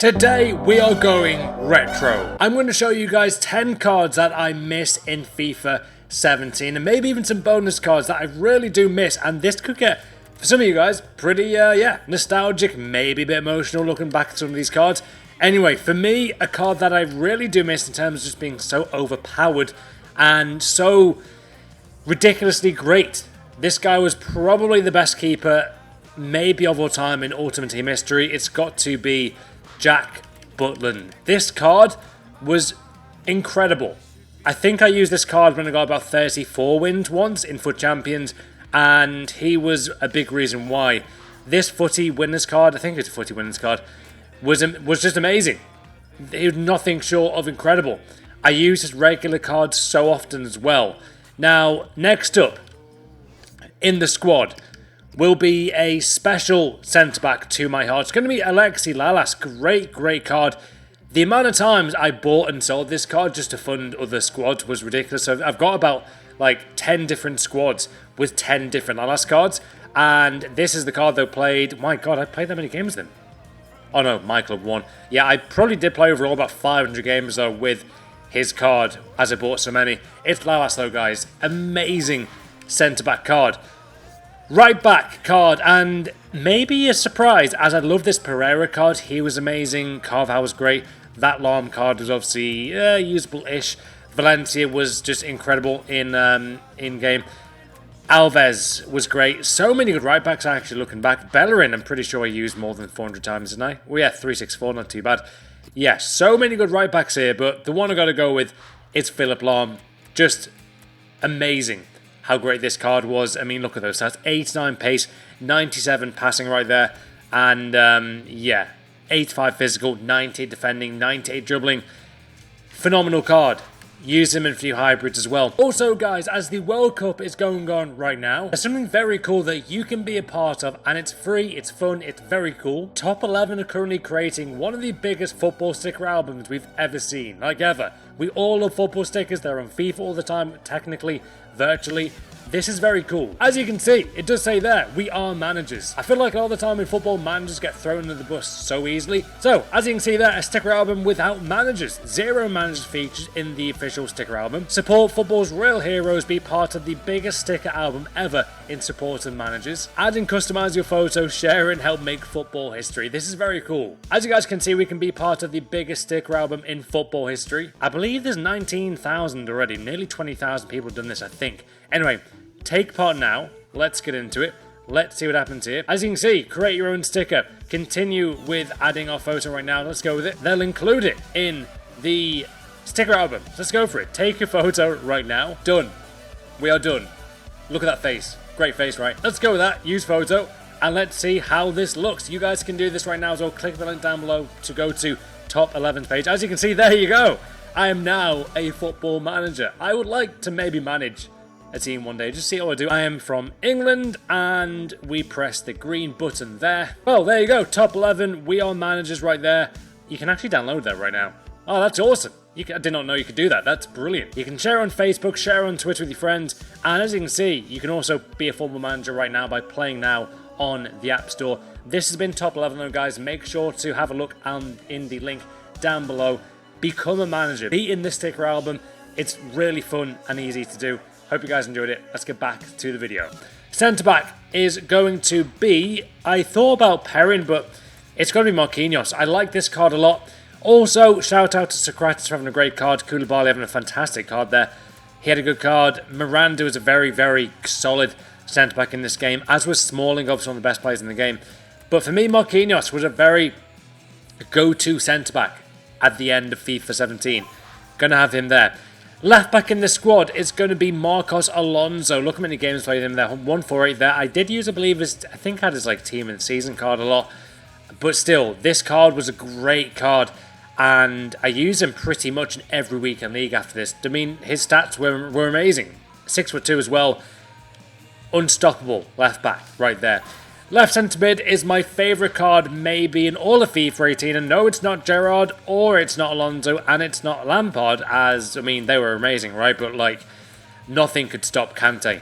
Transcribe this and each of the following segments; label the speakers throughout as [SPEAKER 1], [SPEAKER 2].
[SPEAKER 1] Today we are going retro. I'm going to show you guys 10 cards that I miss in FIFA 17 and maybe even some bonus cards that I really do miss, and this could get, for some of you guys, pretty nostalgic, maybe a bit emotional looking back at some of these cards. Anyway, for me, a card that I really do miss in terms of just being so overpowered and so ridiculously great. This guy was probably the best keeper maybe of all time in Ultimate Team history. It's got to be Jack Butland. This card was incredible. I think I used this card when I got about 34 wins once in FUT Champions, and he was a big reason why. This footy winners card, I think it's a footy winners card, was just amazing. He was nothing short of incredible. I use his regular cards so often as well. Now, next up in the squad will be a special centre-back to my heart. It's going to be Alexi Lalas. Great card. The amount of times I bought and sold this card just to fund other squads was ridiculous. So I've got about like 10 different squads with 10 different Lalas cards. And this is the card they played. My God, I played that many games then. Oh no, my club won. Yeah, I probably did play overall about 500 games though with his card as I bought so many. It's Lalas though, guys. Amazing centre-back card. Right back card, and maybe a surprise, as I love this Pereira card. He was amazing. Carvajal was great. That Lam card was obviously usable-ish. Valencia was just incredible in game. Alves was great. So many good right backs actually looking back. Bellerin, I'm pretty sure I used more than 400 times, didn't I? Well, yeah, 364, not too bad. Yes, so many good right backs here, but the one I got to go with is Philipp Lahm. Just amazing how great this card was. I mean, look at those stats. 89 pace, 97 passing right there. And, 85 physical, 98 defending, 98 dribbling. Phenomenal card. Use him in a few hybrids as well. Also, guys, as the World Cup is going on right now, there's something very cool that you can be a part of, and it's free, it's fun, it's very cool. Top 11 are currently creating one of the biggest football sticker albums we've ever seen, like ever. We all love football stickers. They're on FIFA all the time, technically, virtually. This is very cool. As you can see, it does say there, we are managers. I feel like all the time in football, managers get thrown under the bus so easily. So, as you can see there, a sticker album without managers. 0 managers features in the official sticker album. Support football's real heroes, be part of the biggest sticker album ever in support of managers. Add and customize your photo, share and help make football history. This is very cool. As you guys can see, we can be part of the biggest sticker album in football history. I believe there's 19,000 already. Nearly 20,000 people have done this, I think. Anyway, take part now. Let's get into it. Let's see what happens here. As you can see, create your own sticker. Continue with adding our photo right now. Let's go with it. They'll include it in the sticker album. Let's go for it. Take your photo right now. Done. We are done. Look at that face. Great face, right? Let's go with that. Use photo. And let's see how this looks. You guys can do this right now as well. Click the link down below to go to top 11's page. As you can see, there you go. I am now a football manager. I would like to maybe manage a team one day, just see how I do. I am from England, and we press the green button there. Well, there you go, top 11, we are managers right there. You can actually download that right now. Oh, that's awesome. I did not know you could do that. That's brilliant. You can share on Facebook, share on Twitter with your friends, and as you can see, you can also be a football manager right now by playing now on the App Store. This has been top 11 though, guys. Make sure to have a look in the link down below. Become a manager. Be in this sticker album. It's really fun and easy to do. Hope you guys enjoyed it. Let's get back to the video. Centre-back is going to be, I thought about Perrin, but it's going to be Marquinhos. I like this card a lot. Also, shout out to Socrates for having a great card. Koulibaly having a fantastic card there. He had a good card. Miranda was a very solid centre-back in this game, as was Smalling, obviously one of the best players in the game. But for me, Marquinhos was a very go-to centre-back at the end of FIFA 17. Going to have him there. Left back in the squad is going to be Marcos Alonso. Look how many games played him there. 148 there. I did use, I believe, I think I had his like team and season card a lot. But still, this card was a great card. And I use him pretty much in every week in league after this. I mean, his stats were amazing. 6'2" as well. Unstoppable left back right there. Left centre mid is my favourite card maybe in all of FIFA 18, and no, it's not Gerrard, or it's not Alonso, and it's not Lampard, as, I mean, they were amazing, right? But, like, nothing could stop Kante.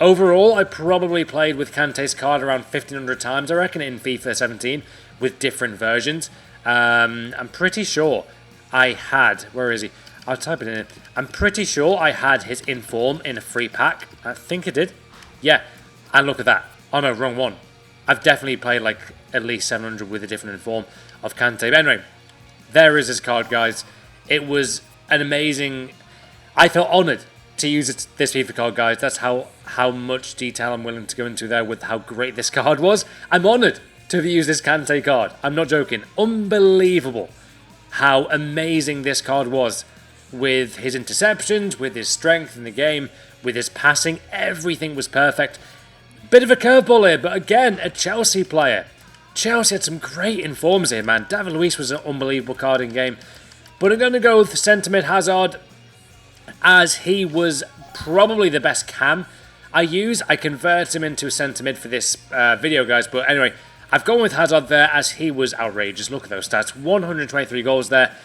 [SPEAKER 1] Overall, I probably played with Kante's card around 1,500 times, I reckon, in FIFA 17, with different versions. I'm pretty sure I had... Where is he? I'll type it in. I'm pretty sure I had his Inform in a free pack. I think I did. Yeah. And look at that. Oh no, wrong one. I've definitely played like at least 700 with a different Inform of Kante. But anyway, there is his card, guys. It was an amazing... I felt honoured to use this FIFA card, guys. That's how much detail I'm willing to go into there with how great this card was. I'm honoured to have used this Kante card. I'm not joking. Unbelievable how amazing this card was. With his interceptions, with his strength in the game, with his passing, everything was perfect. Bit of a curveball here, but again, a Chelsea player. Chelsea had some great informs here, man. David Luiz was an unbelievable card in game. But I'm going to go with centre mid Hazard, as he was probably the best cam I use. I convert him into a centre mid for this video, guys. But anyway, I've gone with Hazard there as he was outrageous. Look at those stats. 123 goals there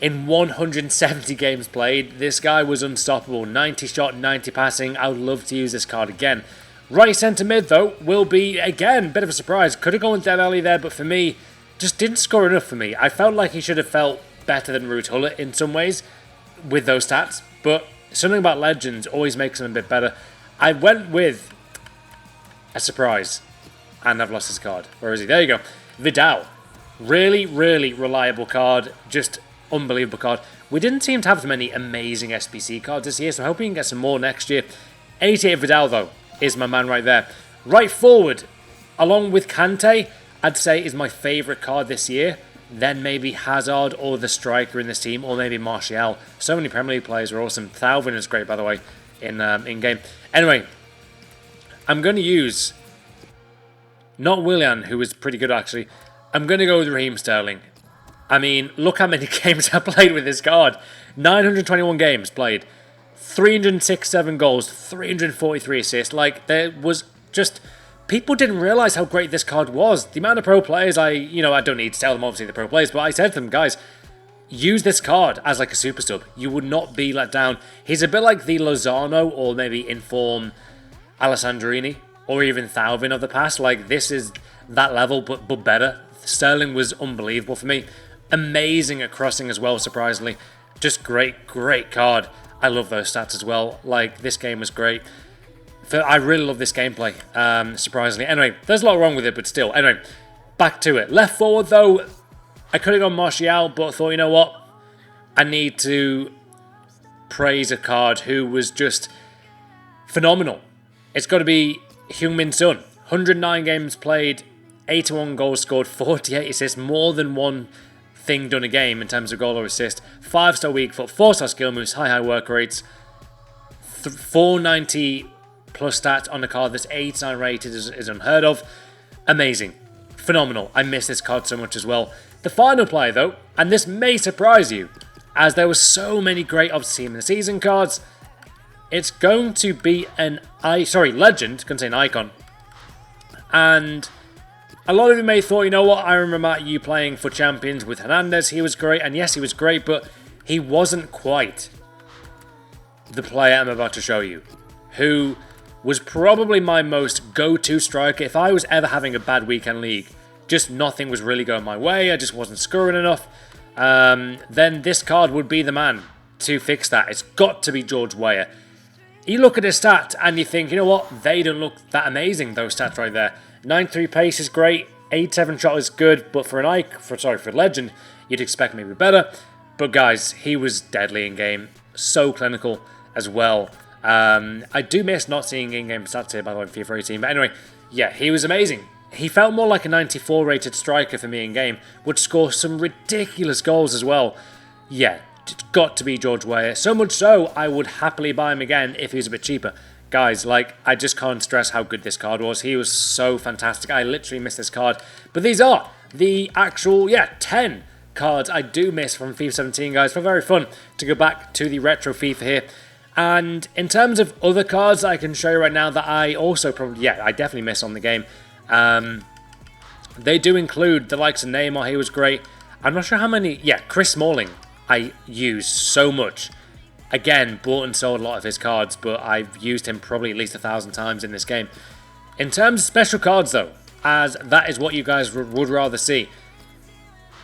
[SPEAKER 1] in 170 games played. This guy was unstoppable. 90 shot, 90 passing. I would love to use this card again. Right centre mid, though, will be, again, a bit of a surprise. Could have gone with Dele Alli there, but for me, just didn't score enough for me. I felt like he should have felt better than Ruud Gullit in some ways with those stats. But something about legends always makes them a bit better. I went with a surprise. And I've lost his card. Where is he? There you go. Vidal. Really, really reliable card. Just unbelievable card. We didn't seem to have many amazing SBC cards this year, so I hope we can get some more next year. 88 Vidal, though, is my man right there. Right forward, along with Kante, I'd say is my favourite card this year. Then maybe Hazard or the striker in this team, or maybe Martial. So many Premier League players are awesome. Thauvin is great, by the way, in game. Anyway, I'm going to use... not Willian, who was pretty good, actually. I'm going to go with Raheem Sterling. I mean, look how many games I played with this card. 921 games played. 367 goals. 343 assists. Like, there was just... people didn't realise how great this card was. The amount of pro players I don't need to tell them, obviously, the pro players, but I said to them, guys, use this card as like a super sub. You would not be let down. He's a bit like the Lozano or maybe Inform Alessandrini. Or even Thauvin of the past. Like, this is that level, but better. Sterling was unbelievable for me. Amazing at crossing as well, surprisingly. Just great, great card. I love those stats as well. Like, this game was great. I really love this gameplay, surprisingly. Anyway, there's a lot wrong with it, but still. Anyway, back to it. Left forward, though, I could have gone Martial, but I thought, you know what? I need to praise a card who was just phenomenal. It's got to be Heung-Min Son. 109 games played, 81 goals scored, 48 assists, more than one thing done a game in terms of goal or assist. 5-star weak foot, 4-star skill moves, high work rates, 490 plus stats on the card. This 89 rated is unheard of. Amazing. Phenomenal. I miss this card so much as well. The final player, though, and this may surprise you, as there were so many great obviously team in the season cards, it's going to be legend, couldn't say an icon. And a lot of you may have thought, you know what, I remember Matt, you playing for Champions with Hernandez. He was great, and yes, he was great, but he wasn't quite the player I'm about to show you, who was probably my most go-to striker. If I was ever having a bad weekend league, just nothing was really going my way, I just wasn't scoring enough, then this card would be the man to fix that. It's got to be George Weah. You look at his stats and you think, you know what, they don't look that amazing, those stats right there. 93 pace is great, 87 shot is good, but for a legend, you'd expect maybe better. But guys, he was deadly in game, so clinical as well. I do miss not seeing in-game stats here, by the way, FIFA 18. But anyway, yeah, he was amazing. He felt more like a 94 rated striker for me in game, would score some ridiculous goals as well. Yeah. It's got to be George Weah. So much so, I would happily buy him again if he was a bit cheaper. Guys, like, I just can't stress how good this card was. He was so fantastic. I literally missed this card. But these are the actual, 10 cards I do miss from FIFA 17, guys. For very fun to go back to the retro FIFA here. And in terms of other cards I can show you right now that I also probably, I definitely miss on the game. They do include the likes of Neymar. He was great. I'm not sure how many, Chris Smalling. I use so much. Again, bought and sold a lot of his cards, but I've used him probably at least 1,000 times in this game. In terms of special cards, though, as that is what you guys would rather see,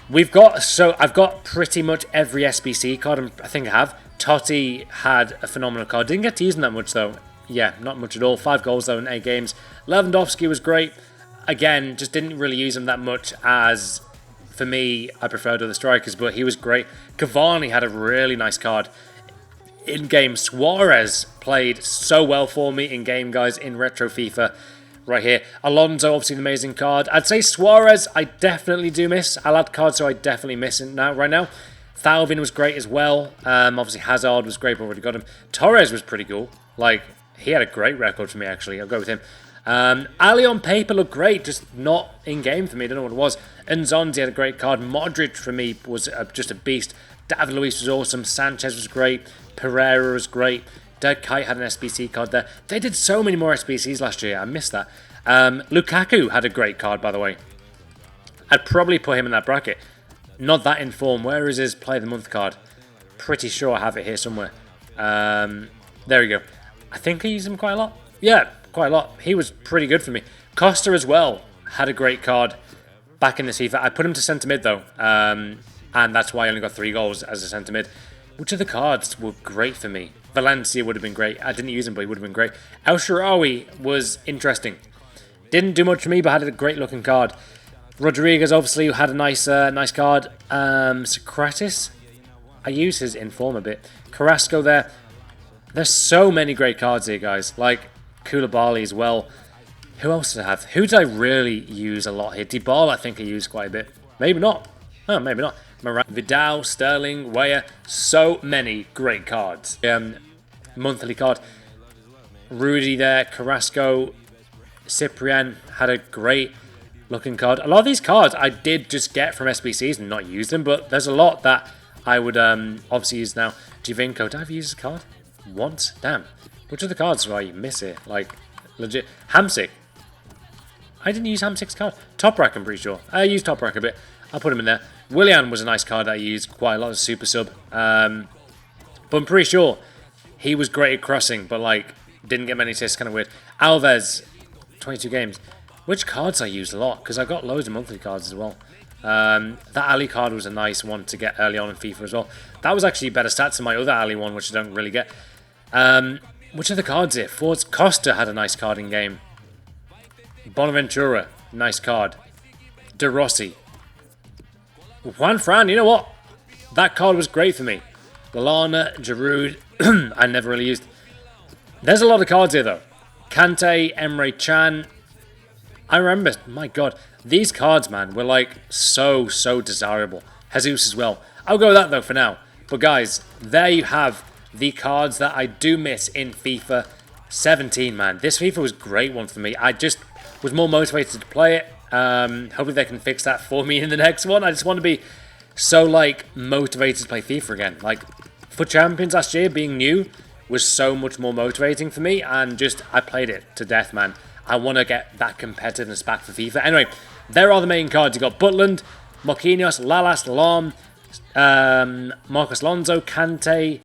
[SPEAKER 1] I've got pretty much every SBC card. I think I have. Totti had a phenomenal card. Didn't get to use him that much though. Yeah, not much at all. 5 goals though in 8 games. Lewandowski was great. Again, just didn't really use him that much, as for me, I preferred other strikers, but he was great. Cavani had a really nice card. In-game, Suarez played so well for me in-game, guys, in Retro FIFA. Right here. Alonso, obviously an amazing card. I'd say Suarez, I definitely do miss. I'll add cards, so I definitely miss him right now. Thauvin was great as well. Obviously Hazard was great, but already got him. Torres was pretty cool. Like, he had a great record for me, actually. I'll go with him. Ali on paper looked great, just not in-game for me. I don't know what it was. Nzonzi had a great card. Modric, for me, was just a beast. David Luiz was awesome. Sanchez was great. Pereira was great. Dirk Kuyt had an SBC card there. They did so many more SBCs last year. I missed that. Lukaku had a great card, by the way. I'd probably put him in that bracket. Not that in form. Where is his Play of the Month card? Pretty sure I have it here somewhere. There we go. I think I used him quite a lot. Yeah, quite a lot. He was pretty good for me. Costa as well had a great card back in the FIFA. I put him to centre mid though. And that's why I only got 3 goals as a centre mid. Which of the cards were great for me? Valencia would have been great. I didn't use him, but he would have been great. El Shaarawy was interesting. Didn't do much for me, but had a great looking card. Rodriguez obviously had a nice card. Socrates, I use his inform a bit. Carrasco there. There's so many great cards here, guys. Like Koulibaly as well. Who else did I have? Who did I really use a lot here? Dybala, I think I used quite a bit. Maybe not. Oh, maybe not. Vidal, Sterling, Weah. So many great cards. Monthly card. Rudy there. Carrasco. Cyprian had a great looking card. A lot of these cards I did just get from SBCs and not use them, but there's a lot that I would obviously use now. Giovinco, did I ever use this card? Once? Damn. Which of the cards do I miss here? Like, legit. Hamsik. I didn't use Hamsik's card. Toprak, I'm pretty sure. I used Toprak a bit. I'll put him in there. Willian was a nice card that I used quite a lot of super sub. But I'm pretty sure he was great at crossing, but like, didn't get many assists, kind of weird. Alves, 22 games. Which cards I used a lot? Because I got loads of monthly cards as well. That Ali card was a nice one to get early on in FIFA as well. That was actually better stats than my other Ali one, which I don't really get. Which are the cards here? Fords Costa had a nice card in game. Bonaventura, nice card. De Rossi. Juan Fran, you know what? That card was great for me. Lallana, Giroud, I never really used. There's a lot of cards here though. Kante, Emre Can. I remember, my god, these cards, man, were like so desirable. Jesus as well. I'll go with that though for now. But guys, there you have the cards that I do miss in FIFA 17, man. This FIFA was a great one for me. I just was more motivated to play it. Hopefully they can fix that for me in the next one. I just want to be so like motivated to play FIFA again. Like for Champions last year, being new was so much more motivating for me, and just I played it to death, man. I want to get that competitiveness back for FIFA. Anyway, there are the main cards. You got Butland, Marquinhos, Lalas, Lam, Marcos Alonso, Kante,